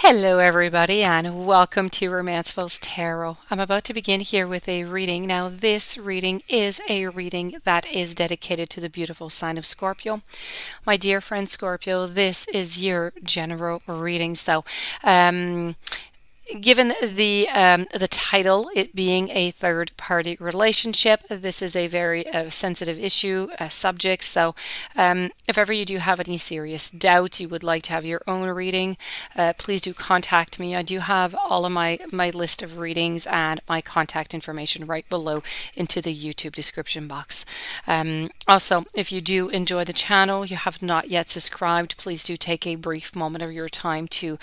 Hello, everybody, and welcome to Romanceville's Tarot. I'm about to begin here with a reading. Now, this reading is a reading that is dedicated to the beautiful sign of Scorpio. My dear friend Scorpio, this is your general reading. Given the title, it being a third party relationship, this is a very sensitive issue, subject. If ever you do have any serious doubts, you would like to have your own reading, please do contact me. I do have all of my list of readings and my contact information right below into the YouTube description box. Also, if you do enjoy the channel, you have not yet subscribed, please do take a brief moment of your time to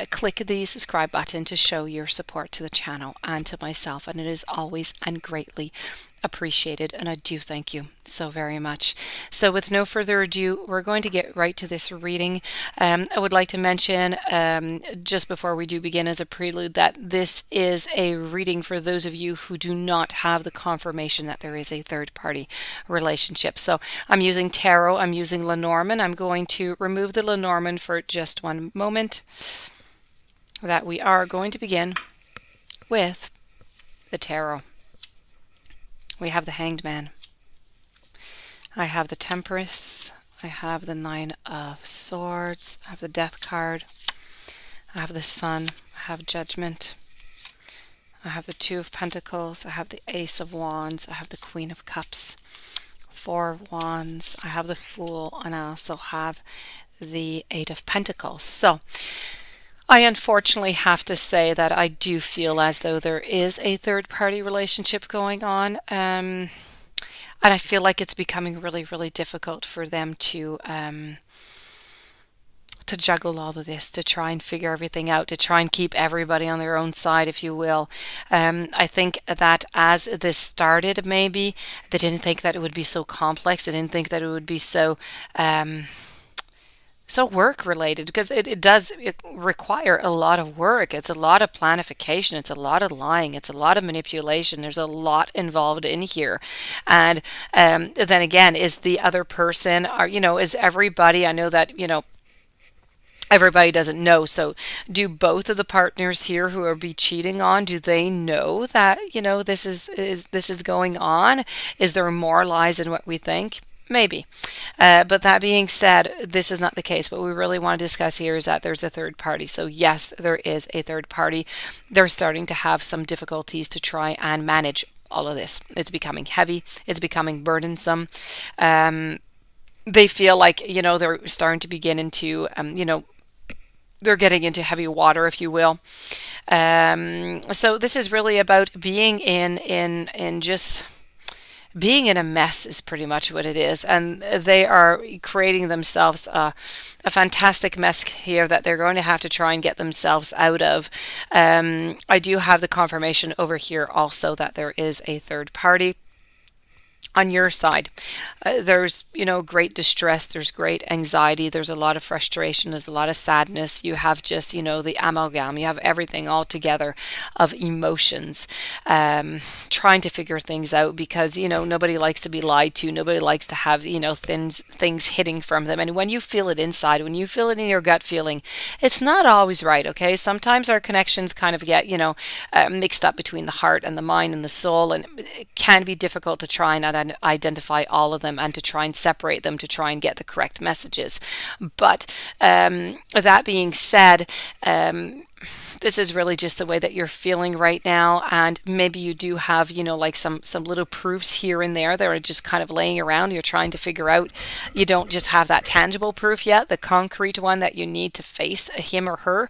click the subscribe button to show your support to the channel and to myself, and it is always and greatly appreciated, and I do thank you so very much. So with no further ado, we're going to get right to this reading. I would like to mention just before we do begin as a prelude that this is a reading for those of you who do not have the confirmation that there is a third party relationship. So I'm using tarot, I'm using Lenormand. I'm going to remove the Lenormand for just one moment, that we are going to begin with the tarot. We have the Hanged Man. I have the Temperance. I have the Nine of Swords. I have the Death card. I have the Sun. I have Judgment. I have the Two of Pentacles. I have the Ace of Wands. I have the Queen of Cups. Four of Wands. I have the Fool, and I also have the Eight of Pentacles. So I unfortunately have to say that I do feel as though there is a third party relationship going on. And I feel like it's becoming really, really difficult for them to juggle all of this, to try and figure everything out, to try and keep everybody on their own side, if you will. I think that as this started, maybe they didn't think that it would be so complex. They didn't think that it would be so work related, because it does require a lot of work. It's a lot of planification. It's a lot of lying. It's a lot of manipulation. There's a lot involved in here. And then again, is the other person, is everybody, I know that, everybody doesn't know. So do both of the partners here who are be cheating on, do they know that, this is going on? Is there more lies than what we think? Maybe. But that being said, this is not the case. What we really want to discuss here is that there's a third party. So yes, there is a third party. They're starting to have some difficulties to try and manage all of this. It's becoming heavy. It's becoming burdensome. They feel like, they're starting to begin into, they're getting into heavy water, if you will. So this is really about being in just being in a mess is pretty much what it is, and they are creating themselves a fantastic mess here that they're going to have to try and get themselves out of. I do have the confirmation over here also that there is a third party on your side. There's, great distress, there's great anxiety, there's a lot of frustration, there's a lot of sadness. You have just, the amalgam, you have everything all together of emotions, trying to figure things out because, nobody likes to be lied to. Nobody likes to have, things hitting from them. And when you feel it inside, when you feel it in your gut feeling, it's not always right, okay? Sometimes our connections kind of get, mixed up between the heart and the mind and the soul, and it can be difficult to try and identify all of them and to try and separate them to try and get the correct messages. But that being said, this is really just the way that you're feeling right now, and maybe you do have, like some little proofs here and there that are just kind of laying around. You're trying to figure out. You don't just have that tangible proof yet, the concrete one that you need to face him or her.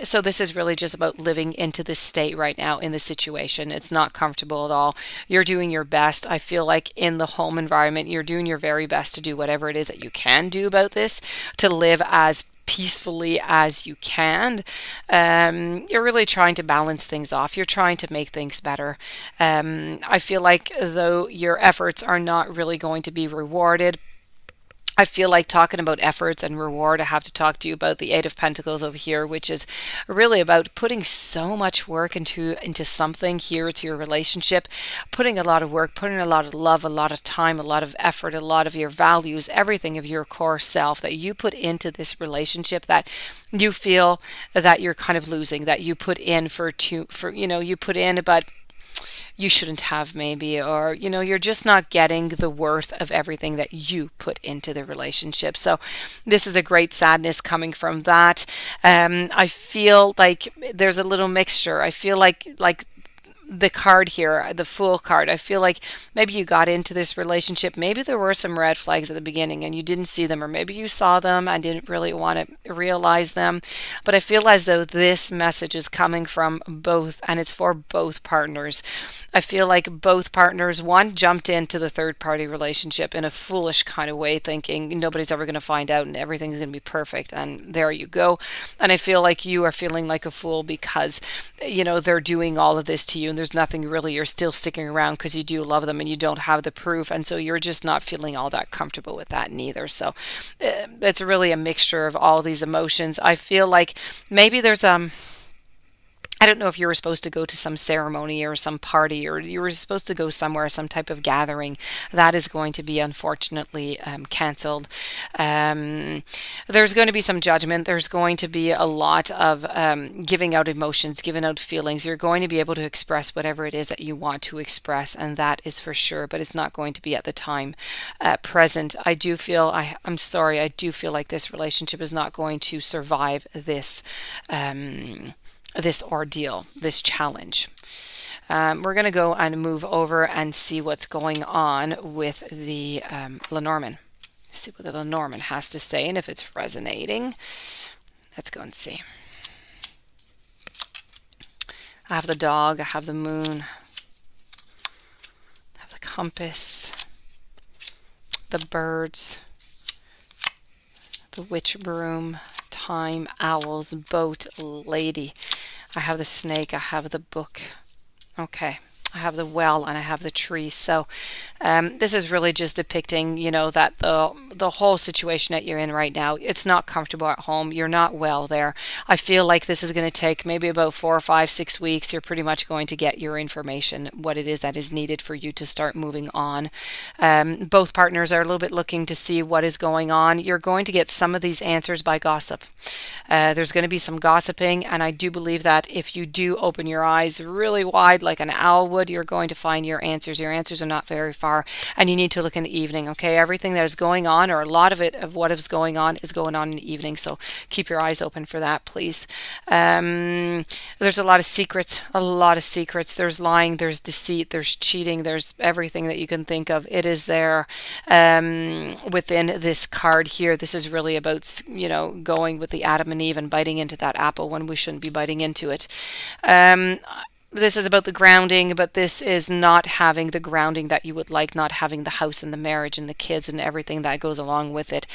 So this is really just about living into this state right now in the situation. It's not comfortable at all. You're doing your best. I feel like in the home environment, you're doing your very best to do whatever it is that you can do about this, to live as peacefully as you can. You're really trying to balance things off. You're trying to make things better. I feel like though your efforts are not really going to be rewarded, I feel like talking about efforts and reward, I have to talk to you about the Eight of Pentacles over here, which is really about putting so much work into something here. It's your relationship, putting a lot of work, putting a lot of love, a lot of time, a lot of effort, a lot of your values, everything of your core self that you put into this relationship that you feel that you're kind of losing, that you put in for you put in, but you shouldn't have maybe, or you're just not getting the worth of everything that you put into the relationship. So this is a great sadness coming from that. I feel like there's a little mixture. I feel like the card here, the Fool card, I feel like maybe you got into this relationship. Maybe there were some red flags at the beginning and you didn't see them, or maybe you saw them and didn't really want to realize them. But I feel as though this message is coming from both, and it's for both partners. I feel like both partners, one, jumped into the third party relationship in a foolish kind of way, thinking nobody's ever going to find out and everything's going to be perfect. And there you go. And I feel like you are feeling like a fool because, they're doing all of this to you, and there's nothing really, you're still sticking around because you do love them and you don't have the proof, and so you're just not feeling all that comfortable with that neither. So it's really a mixture of all these emotions. I feel like maybe there's I don't know if you were supposed to go to some ceremony or some party, or you were supposed to go somewhere, some type of gathering. That is going to be unfortunately canceled. There's going to be some judgment. There's going to be a lot of giving out emotions, giving out feelings. You're going to be able to express whatever it is that you want to express, and that is for sure, but it's not going to be at the time present. I'm sorry, I do feel like this relationship is not going to survive this ordeal, this challenge. We're going to go and move over and see what's going on with the Lenormand. See what the Lenormand has to say and if it's resonating. Let's go and see. I have the dog, I have the moon, I have the compass, the birds, the witch broom, time, owls, boat, lady. I have the snake, I have the book. Okay. I have the well and I have the tree. So this is really just depicting, that the whole situation that you're in right now, it's not comfortable at home. You're not well there. I feel like this is going to take maybe about 4 or 5, 6 weeks. You're pretty much going to get your information, what it is that is needed for you to start moving on. Both partners are a little bit looking to see what is going on. You're going to get some of these answers by gossip. There's going to be some gossiping, and I do believe that if you do open your eyes really wide like an owl would, you're going to find your answers. Your answers are not very far, and you need to look in the evening. Okay, everything that is going on, or a lot of it of what is going on in the evening. So keep your eyes open for that, please. There's a lot of secrets. There's lying, there's deceit, there's cheating, there's everything that you can think of. It is there within this card here. This is really about going with the Adam and Eve and biting into that apple when we shouldn't be biting into it. This is about the grounding, but this is not having the grounding that you would like, not having the house and the marriage and the kids and everything that goes along with it.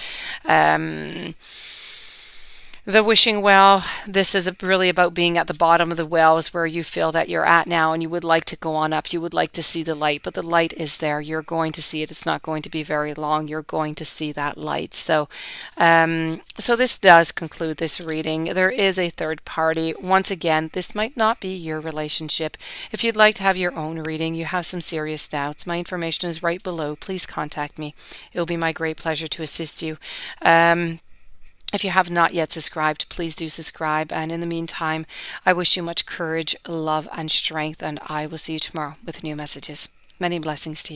The wishing well, this is really about being at the bottom of the well, is where you feel that you're at now, and you would like to go on up. You would like to see the light, but the light is there. You're going to see it. It's not going to be very long. You're going to see that light. So this does conclude this reading. There is a third party. Once again, this might not be your relationship. If you'd like to have your own reading, you have some serious doubts, my information is right below. Please contact me. It will be my great pleasure to assist you. If you have not yet subscribed, please do subscribe. And in the meantime, I wish you much courage, love, and strength. And I will see you tomorrow with new messages. Many blessings to you.